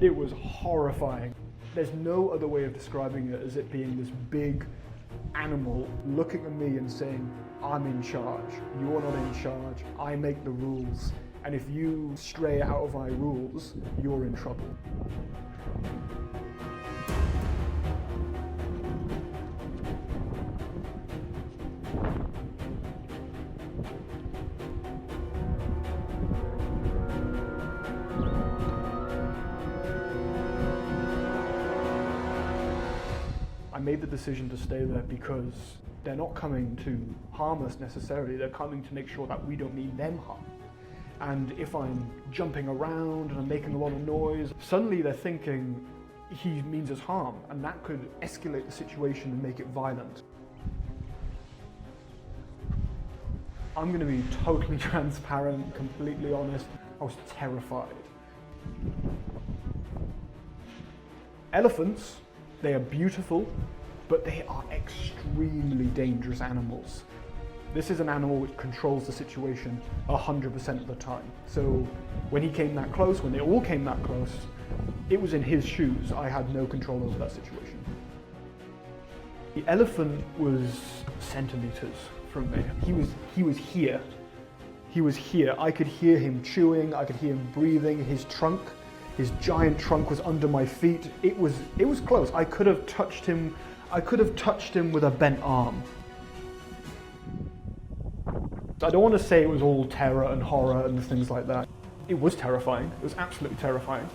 It was horrifying. There's no other way of describing it as it being this big animal looking at me and saying, I'm in charge, you're not in charge, I make the rules, and if you stray out of my rules, you're in trouble. I made the decision to stay there because they're not coming to harm us necessarily, they're coming to make sure that we don't mean them harm. And if I'm jumping around and I'm making a lot of noise, suddenly they're thinking he means us harm, and that could escalate the situation and make it violent. I'm going to be totally transparent, completely honest. I was terrified. Elephants, they are beautiful, but they are extremely dangerous animals. This is an animal which controls the situation 100% of the time. So when he came that close, when they all came that close, it was in his shoes. I had no control over that situation. The elephant was centimeters from me. He was here. He was here. I could hear him chewing, I could hear him breathing. His trunk, his giant trunk was under my feet. It was close. I could have touched him with a bent arm. I don't want to say it was all terror and horror and things like that. It was terrifying. It was absolutely terrifying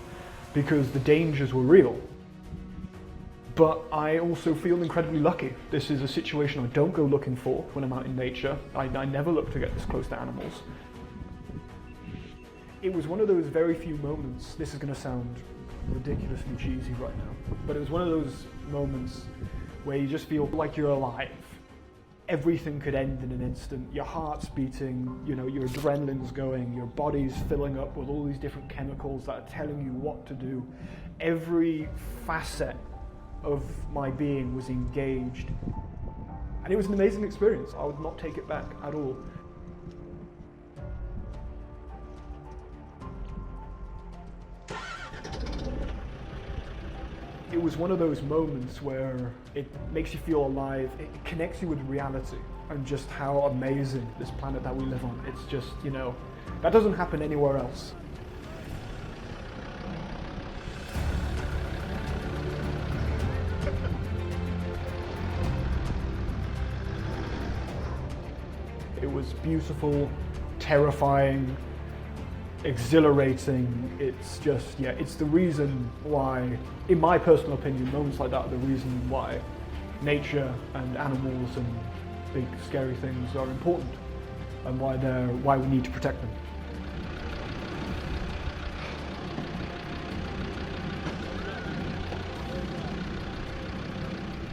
because the dangers were real. But I also feel incredibly lucky. This is a situation I don't go looking for when I'm out in nature. I never look to get this close to animals. It was one of those very few moments, this is going to sound ridiculously cheesy right now, but it was one of those moments where you just feel like you're alive. Everything could end in an instant. Your heart's beating, your adrenaline's going, your body's filling up with all these different chemicals that are telling you what to do. Every facet of my being was engaged. And it was an amazing experience. I would not take it back at all. It was one of those moments where it makes you feel alive, it connects you with reality and just how amazing this planet that we live on. It's just, that doesn't happen anywhere else. It was beautiful, terrifying, exhilarating. It's just, it's the reason why, in my personal opinion, moments like that are the reason why nature and animals and big scary things are important and why we need to protect them.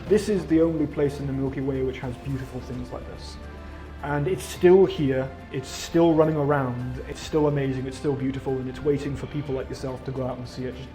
This is the only place in the Milky Way which has beautiful things like this. And it's still here, it's still running around, it's still amazing, it's still beautiful, and it's waiting for people like yourself to go out and see it. Just